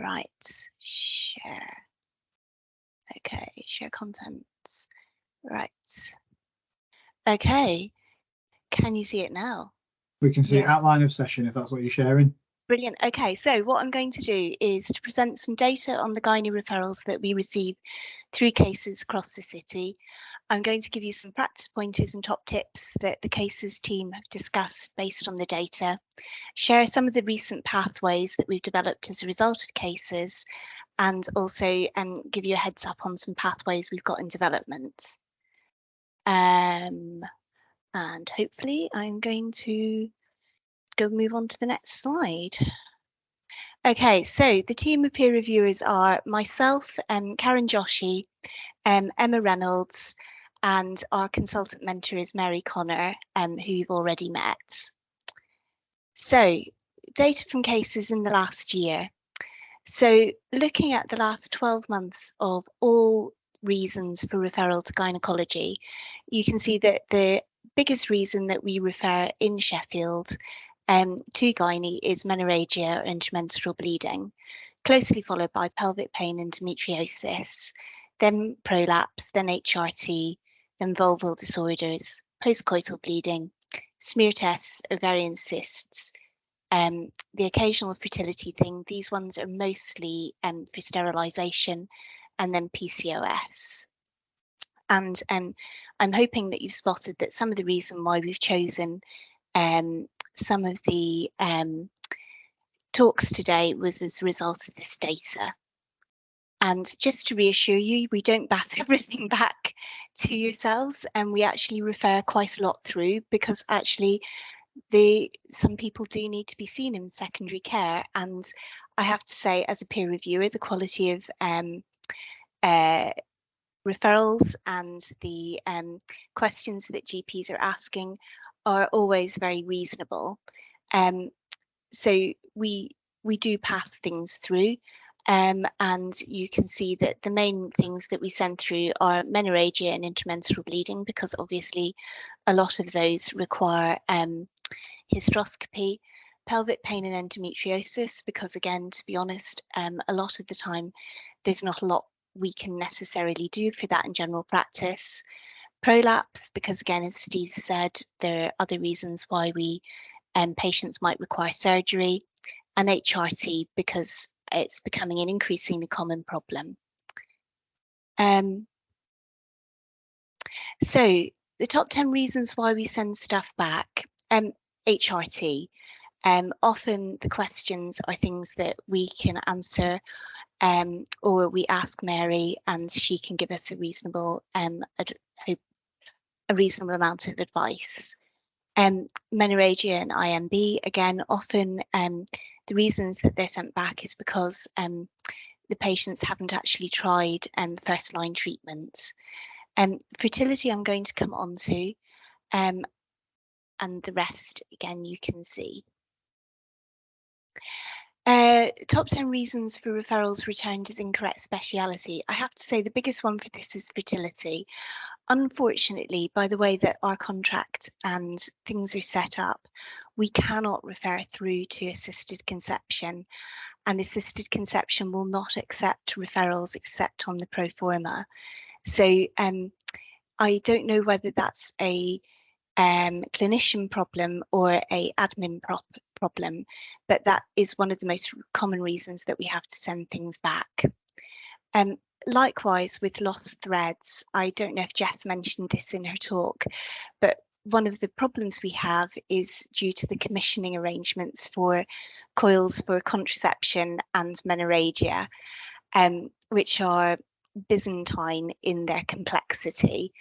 Right, share. Okay, share contents. Right. Okay, can you see it now? We can see Yeah. outline of session if that's what you're sharing. Brilliant. Okay, so what I'm going to do is to present some data on the gynae referrals that we receive through cases across the city. I'm going to give you some practice pointers and top tips that the cases team have discussed based on the data, share some of the recent pathways that we've developed as a result of cases, and also give you a heads up on some pathways we've got in development. And hopefully I'm going to move on to the next slide. Okay, so the team of peer reviewers are myself, Karen Joshi, Emma Reynolds, and our consultant mentor is Mary Connor, who you've already met. So, data from cases in the last year. So, looking at the last 12 months of all reasons for referral to gynecology, you can see that the biggest reason that we refer in Sheffield to gynae is menorrhagia or intermenstrual bleeding, closely followed by pelvic pain and endometriosis, then prolapse, then HRT, then vulval disorders, postcoital bleeding, smear tests, ovarian cysts, the occasional fertility thing. These ones are mostly for sterilisation, and then PCOS. And I'm hoping that you've spotted that some of the reason why we've chosen some of the talks today was as a result of this data. And just to reassure you, we don't bat everything back to yourselves, and we actually refer quite a lot through, because actually some people do need to be seen in secondary care. And I have to say, as a peer reviewer, the quality of referrals and the questions that GPs are asking are always very reasonable. So we do pass things through, and you can see that the main things that we send through are menorrhagia and intermenstrual bleeding, because obviously a lot of those require hysteroscopy, pelvic pain and endometriosis, because again, to be honest, a lot of the time there's not a lot we can necessarily do for that in general practice. Prolapse, because again, as Steve said, there are other reasons why patients might require surgery, and HRT, because it's becoming an increasingly common problem. So the top 10 reasons why we send stuff back. HRT. Often the questions are things that we can answer, or we ask Mary and she can give us a reasonable amount of advice. Menorrhagia and IMB, again, often the reasons that they're sent back is because the patients haven't actually tried first line treatments. Fertility I'm going to come on to, and the rest, again, you can see. Top 10 reasons for referrals returned as incorrect speciality. I have to say the biggest one for this is fertility. Unfortunately, by the way that our contract and things are set up, we cannot refer through to assisted conception, and assisted conception will not accept referrals except on the pro forma. So I don't know whether that's a clinician problem or a admin problem, but that is one of the most common reasons that we have to send things back. Likewise with lost threads, I don't know if Jess mentioned this in her talk, but one of the problems we have is due to the commissioning arrangements for coils for contraception and menorrhagia, which are Byzantine in their complexity.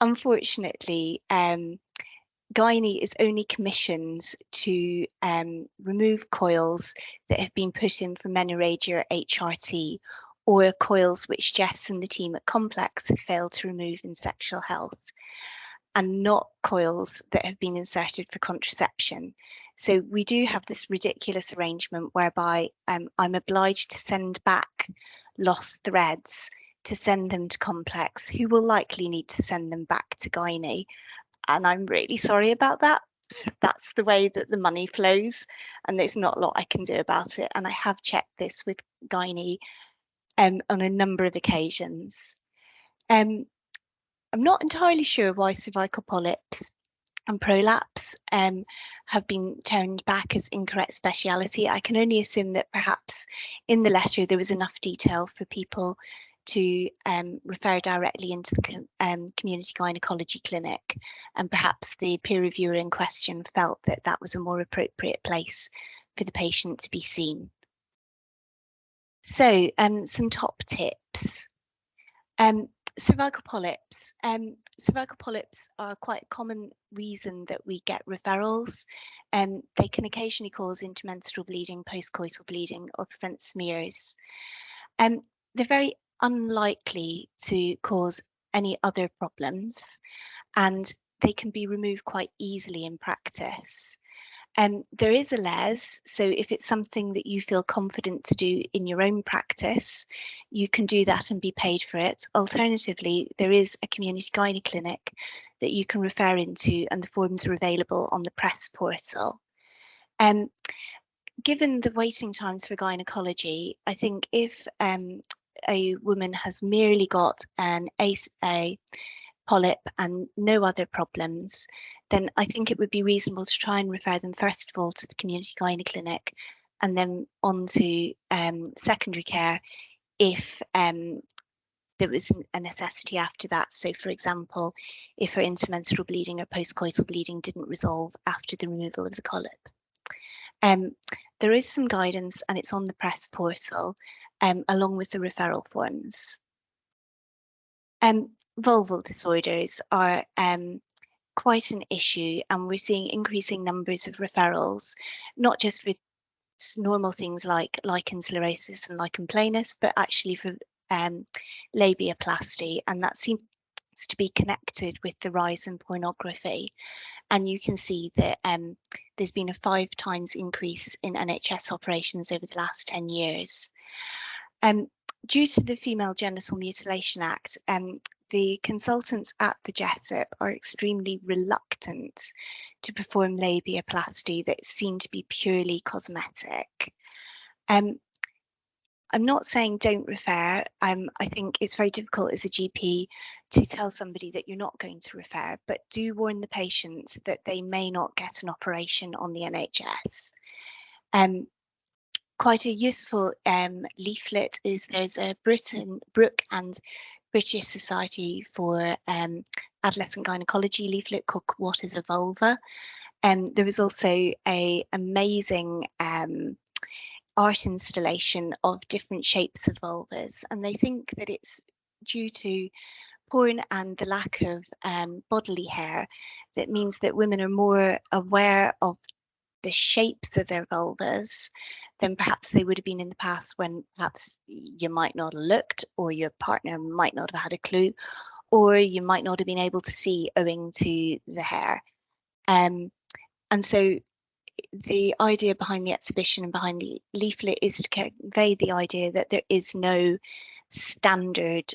Unfortunately, Gynae is only commissioned to remove coils that have been put in for menorrhagia or HRT, or coils which Jess and the team at Complex have failed to remove in sexual health, and not coils that have been inserted for contraception. So we do have this ridiculous arrangement whereby I'm obliged to send back lost threads, to send them to Complex, who will likely need to send them back to Gynae. And I'm really sorry about that, that's the way that the money flows, and there's not a lot I can do about it. And I have checked this with Gynae on a number of occasions. I'm not entirely sure why cervical polyps and prolapse have been turned back as incorrect speciality. I can only assume that perhaps in the letter there was enough detail for people to refer directly into the community gynecology clinic, and perhaps the peer reviewer in question felt that that was a more appropriate place for the patient to be seen. So some top tips. Cervical polyps. Cervical polyps are quite a common reason that we get referrals. They can occasionally cause intermenstrual bleeding, postcoital bleeding, or prevent smears. They're very unlikely to cause any other problems, and they can be removed quite easily in practice. There is a LES, so if it's something that you feel confident to do in your own practice, you can do that and be paid for it. Alternatively, there is a community gynae clinic that you can refer into, and the forms are available on the press portal. Given the waiting times for gynecology, I think if a woman has merely got an a polyp and no other problems, then I think it would be reasonable to try and refer them first of all to the community gynae clinic, and then on to secondary care if there was a necessity after that. So for example, if her intermenstrual bleeding or postcoital bleeding didn't resolve after the removal of the polyp. There is some guidance, and it's on the press portal along with the referral forms. Vulval disorders are quite an issue, and we're seeing increasing numbers of referrals, not just for normal things like lichen sclerosis and lichen planus, but actually for labiaplasty, and that seems to be connected with the rise in pornography. And you can see that there's been a 5 times increase in NHS operations over the last 10 years. Due to the Female Genital Mutilation Act, the consultants at the Jessup are extremely reluctant to perform labiaplasty that seem to be purely cosmetic. I'm not saying don't refer. I think it's very difficult as a GP to tell somebody that you're not going to refer, but do warn the patient that they may not get an operation on the NHS. Quite a useful leaflet is there's a Brooke and British Society for Adolescent Gynecology leaflet called What is a Vulva? There was also an amazing art installation of different shapes of vulvas, and they think that it's due to porn and the lack of bodily hair that means that women are more aware of the shapes of their vulvas than perhaps they would have been in the past, when perhaps you might not have looked, or your partner might not have had a clue, or you might not have been able to see owing to the hair. And so the idea behind the exhibition and behind the leaflet is to convey the idea that there is no standard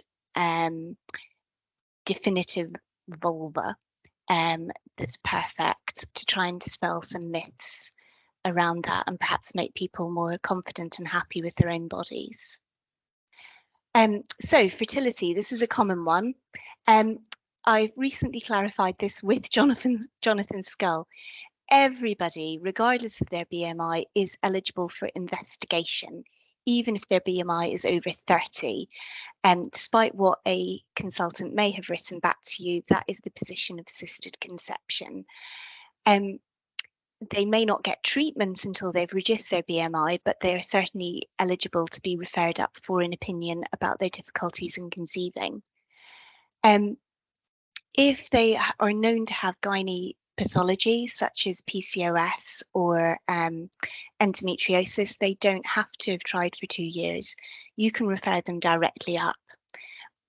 definitive vulva that's perfect, to try and dispel some myths around that and perhaps make people more confident and happy with their own bodies. So fertility, this is a common one. I've recently clarified this with Jonathan Scull. Everybody, regardless of their BMI, is eligible for investigation, even if their BMI is over 30. Despite what a consultant may have written back to you, that is the position of assisted conception. They may not get treatment until they've reduced their BMI, but they are certainly eligible to be referred up for an opinion about their difficulties in conceiving. If they are known to have gynae pathology, such as PCOS or endometriosis, they don't have to have tried for 2 years. You can refer them directly up.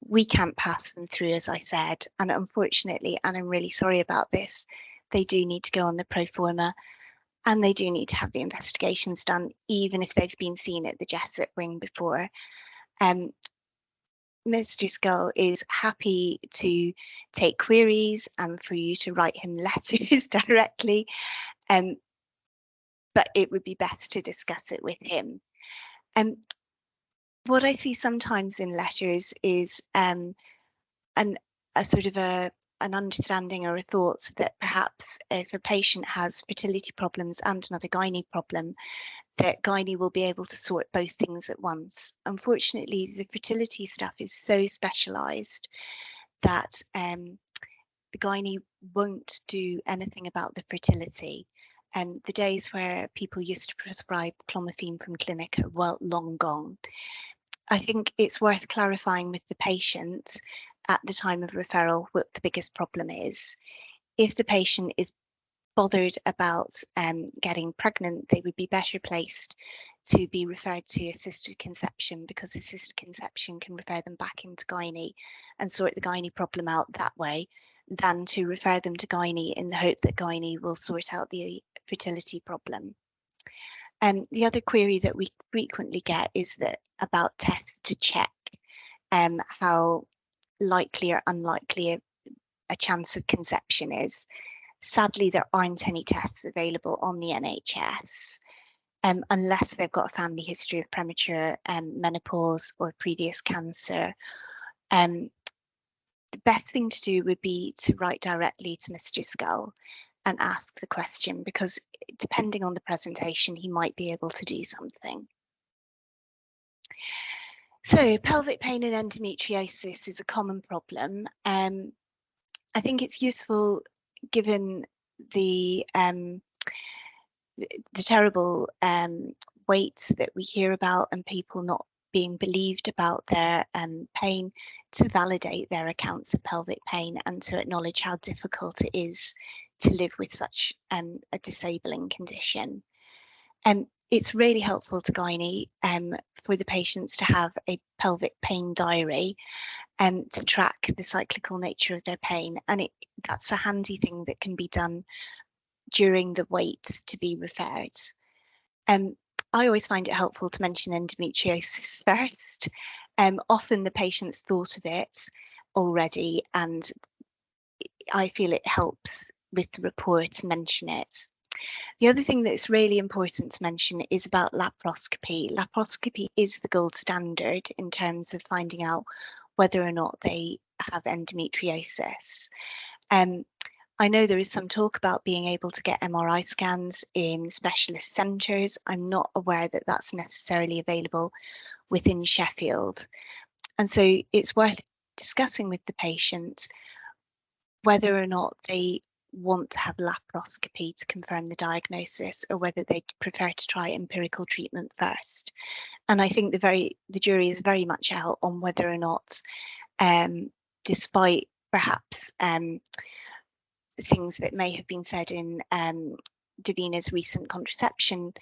We can't pass them through, as I said, and unfortunately, and I'm really sorry about this, they do need to go on the pro forma, and they do need to have the investigations done, even if they've been seen at the Jessup wing before. Mr. Skull is happy to take queries and for you to write him letters directly, but it would be best to discuss it with him. What I see sometimes in letters is a sort of an understanding or a thought that perhaps if a patient has fertility problems and another gynae problem, that gynae will be able to sort both things at once. Unfortunately, the fertility stuff is so specialised that the gynae won't do anything about the fertility. And the days where people used to prescribe clomiphene from clinic are well long gone. I think it's worth clarifying with the patient at the time of referral what the biggest problem is. If the patient is bothered about getting pregnant, they would be better placed to be referred to assisted conception, because assisted conception can refer them back into gynae and sort the gynae problem out that way, than to refer them to gynae in the hope that gynae will sort out the fertility problem. The other query that we frequently get is that about tests to check how likely or unlikely a chance of conception is. Sadly, there aren't any tests available on the NHS unless they've got a family history of premature menopause or previous cancer. The best thing to do would be to write directly to Mr. Skull and ask the question, because depending on the presentation, he might be able to do something. So pelvic pain and endometriosis is a common problem. I think it's useful, given the terrible weights that we hear about and people not being believed about their pain, to validate their accounts of pelvic pain and to acknowledge how difficult it is to live with such a disabling condition. It's really helpful to gynae for the patients to have a pelvic pain diary to track the cyclical nature of their pain, and that's a handy thing that can be done during the wait to be referred. I always find it helpful to mention endometriosis first. Often the patient's thought of it already, and I feel it helps with the report to mention it. The other thing that's really important to mention is about laparoscopy. Laparoscopy is the gold standard in terms of finding out whether or not they have endometriosis. I know there is some talk about being able to get MRI scans in specialist centres. I'm not aware that that's necessarily available within Sheffield. And so it's worth discussing with the patient whether or not they want to have laparoscopy to confirm the diagnosis, or whether they prefer to try empirical treatment first. And I think the jury is very much out on whether or not, despite perhaps things that may have been said in Davina's recent contraception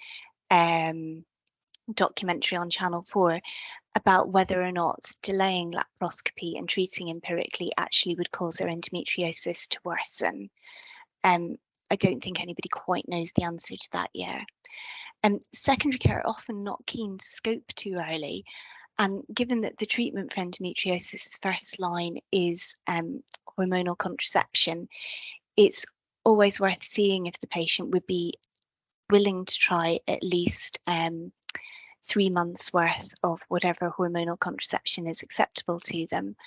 documentary on Channel 4, about whether or not delaying laparoscopy and treating empirically actually would cause their endometriosis to worsen. I don't think anybody quite knows the answer to that yet. Secondary care are often not keen to scope too early, and given that the treatment for endometriosis first line is hormonal contraception, it's always worth seeing if the patient would be willing to try at least 3 months worth of whatever hormonal contraception is acceptable to them,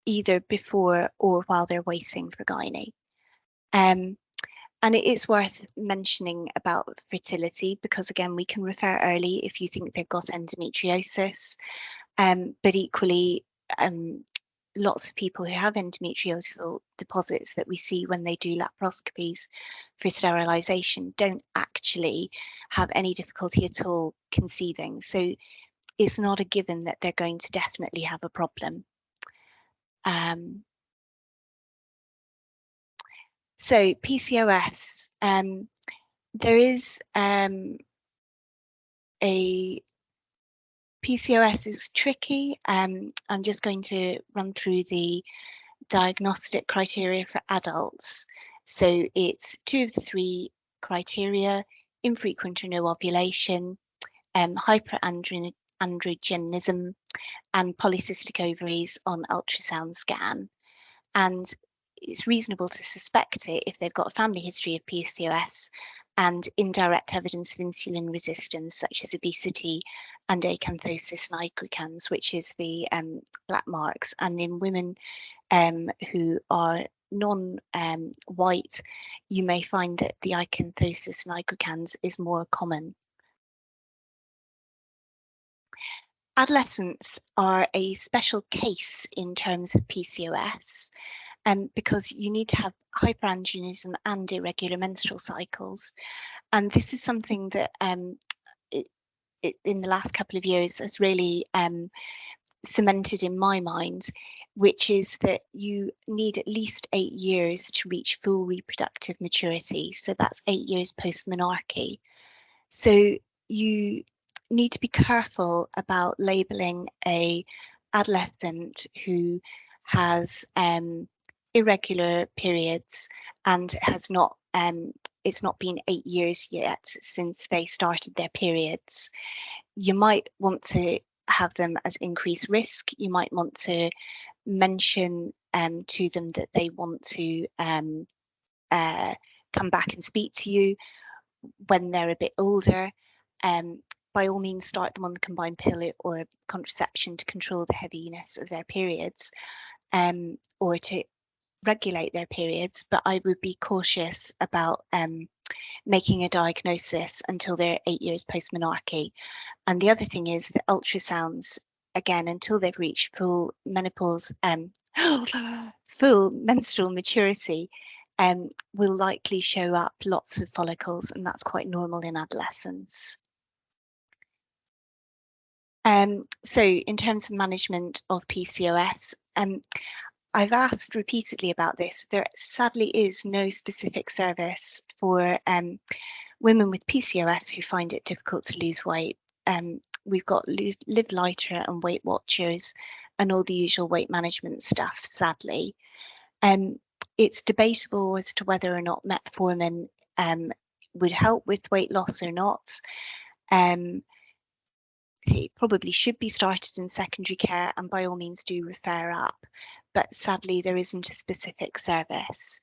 either before or while they're waiting for gynae. And it is worth mentioning about fertility, because again, we can refer early if you think they've got endometriosis, but equally, lots of people who have endometriosal deposits that we see when they do laparoscopies for sterilisation don't actually have any difficulty at all conceiving. So it's not a given that they're going to definitely have a problem. So PCOS, there is PCOS is tricky. I'm just going to run through the diagnostic criteria for adults. So it's 2 of the 3 criteria: infrequent or no ovulation, hyperandrogenism, and polycystic ovaries on ultrasound scan. And it's reasonable to suspect it if they've got a family history of PCOS and indirect evidence of insulin resistance, such as obesity and acanthosis nigricans, which is the black marks. And in women who are non-white, you may find that the acanthosis nigricans is more common. Adolescents are a special case in terms of PCOS, because you need to have hyperandrogenism and irregular menstrual cycles. And this is something that in the last couple of years has really cemented in my mind, which is that you need at least 8 years to reach full reproductive maturity. So that's 8 years post-menarche. So you need to be careful about labeling a adolescent who has irregular periods and has not it's not been 8 years yet since they started their periods. You might want to have them as increased risk. You might want to mention to them that they want to come back and speak to you when they're a bit older. By all means, start them on the combined pill or contraception to control the heaviness of their periods, or to regulate their periods. But I would be cautious about making a diagnosis until they're 8 years post-menarche. And the other thing is that ultrasounds, again, until they've reached full menopause, full menstrual maturity, will likely show up lots of follicles, and that's quite normal in adolescence. So in terms of management of PCOS, I've asked repeatedly about this. There sadly is no specific service for women with PCOS who find it difficult to lose weight. We've got Live Lighter and Weight Watchers and all the usual weight management stuff, sadly. It's debatable as to whether or not metformin would help with weight loss or not. It probably should be started in secondary care, and by all means do refer up, but sadly there isn't a specific service.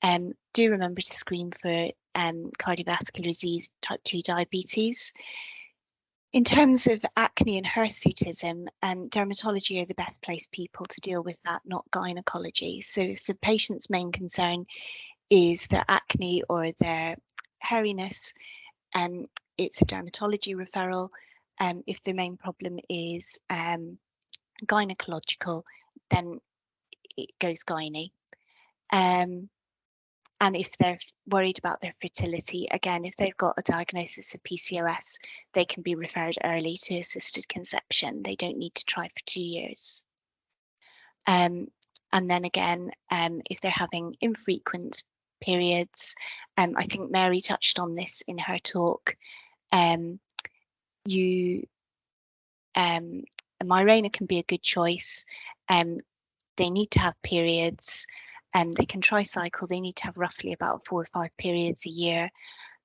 Do remember to screen for cardiovascular disease, type 2 diabetes. In terms of acne and hirsutism, dermatology are the best placed people to deal with that, not gynecology. So if the patient's main concern is their acne or their hairiness, it's a dermatology referral. If the main problem is gynecological, then it goes gynae. And if they're worried about their fertility, again, if they've got a diagnosis of PCOS, they can be referred early to assisted conception. They don't need to try for 2 years. And then again, if they're having infrequent periods, I think Mary touched on this in her talk, Mirena can be a good choice. They need to have periods. They can tricycle. They need to have roughly about 4 or 5 periods a year.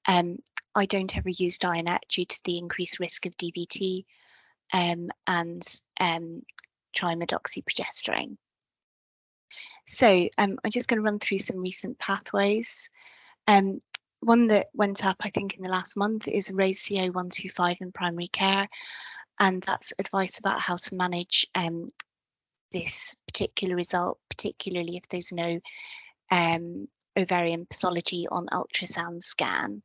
I don't ever use Dianet due to the increased risk of DVT, and trimethoxyprogesterone. So I'm just going to run through some recent pathways. One that went up, I think, in the last month is raise CA125 in primary care, and that's advice about how to manage this particular result, particularly if there's no ovarian pathology on ultrasound scan.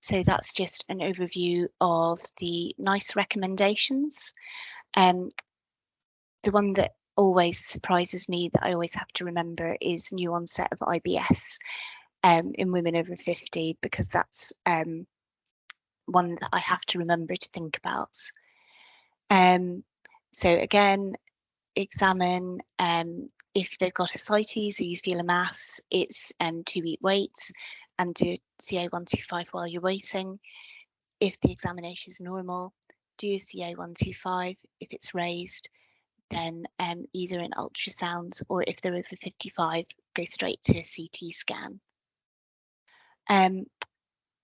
So that's just an overview of the NICE recommendations. The one that always surprises me that I always have to remember is new onset of IBS in women over 50, because that's one that I have to remember to think about. So again, examine if they've got ascites or you feel a mass, it's to eat weights and do CA125 while you're waiting. If the examination is normal, do CA125. If it's raised, then either an ultrasound, or if they're over 55, go straight to a CT scan.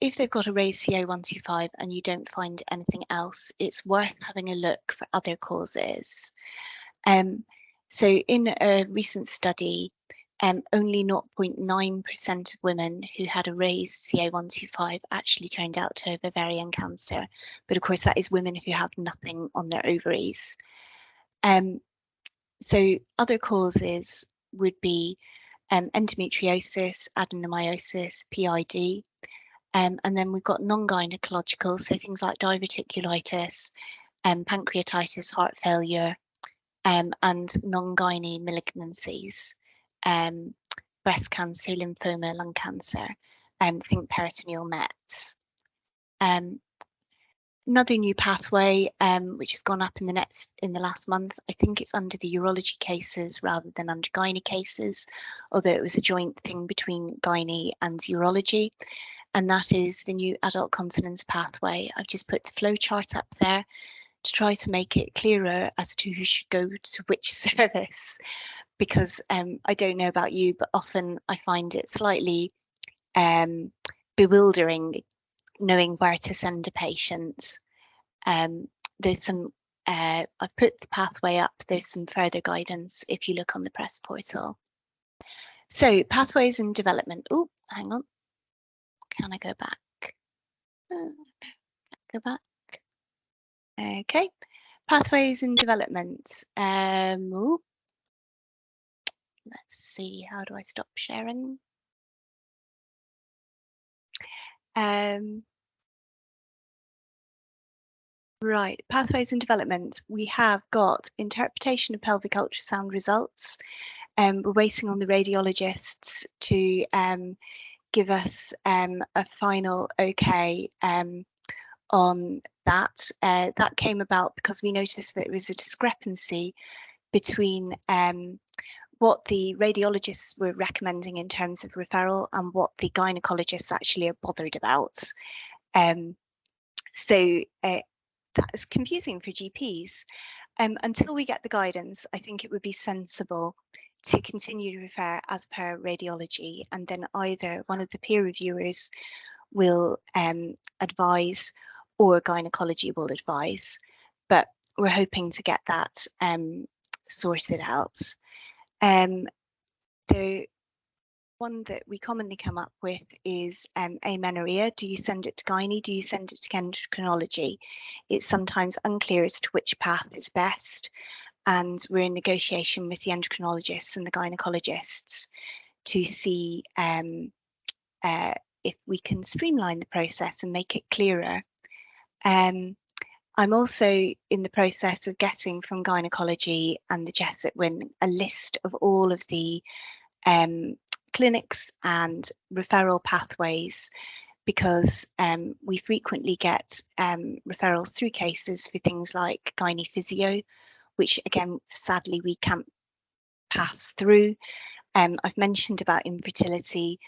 if they've got a raised CA125 and you don't find anything else, it's worth having a look for other causes. So in a recent study, only 0.9% of women who had a raised CA125 actually turned out to have ovarian cancer. But of course, that is women who have nothing on their ovaries. So other causes would be endometriosis, adenomyosis, PID. And then we've got non-gynecological, so things like diverticulitis, pancreatitis, heart failure, and non-gynae malignancies, breast cancer, lymphoma, lung cancer, think peritoneal mets. Another new pathway which has gone up in the last month, I think it's under the urology cases rather than under Gynae cases, although it was a joint thing between Gynae and urology, and that is the new adult continence pathway. I've just put the flow chart up there to try to make it clearer as to who should go to which service, because I don't know about you, but often I find it slightly bewildering knowing where to send a patient. There's some, I've put the pathway up, there's some further guidance if you look on the press portal. So pathways in development. Oh, hang on. Can I go back? Go back. Okay. Pathways in development. Let's see, how do I stop sharing? Right, pathways in development. We have got interpretation of pelvic ultrasound results. We're waiting on the radiologists to give us a final okay on that. That came about because we noticed that there was a discrepancy between what the radiologists were recommending in terms of referral and what the gynecologists actually are bothered about. So that is confusing for GPs. Until we get the guidance, I think it would be sensible to continue to refer as per radiology, and then either one of the peer reviewers will advise or gynecology will advise. But we're hoping to get that sorted out. The one that we commonly come up with is amenorrhea. Do you send it to gynae? Do you send it to endocrinology? It's sometimes unclear as to which path is best, and we're in negotiation with the endocrinologists and the gynecologists to see if we can streamline the process and make it clearer. I'm also in the process of getting from gynecology and the Jessup Win a list of all of the clinics and referral pathways, because we frequently get referrals through cases for things like gynae physio, which again, sadly, we can't pass through. I've mentioned about infertility,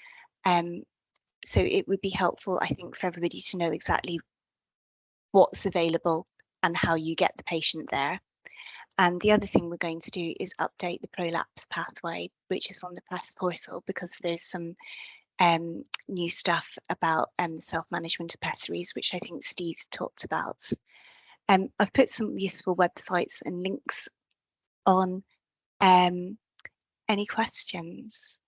so it would be helpful, I think, for everybody to know exactly what's available and how you get the patient there. And the other thing we're going to do is update the prolapse pathway, which is on the press portal, because there's some new stuff about self-management of pessaries, which I think Steve talked about. I've put some useful websites and links on. Any questions?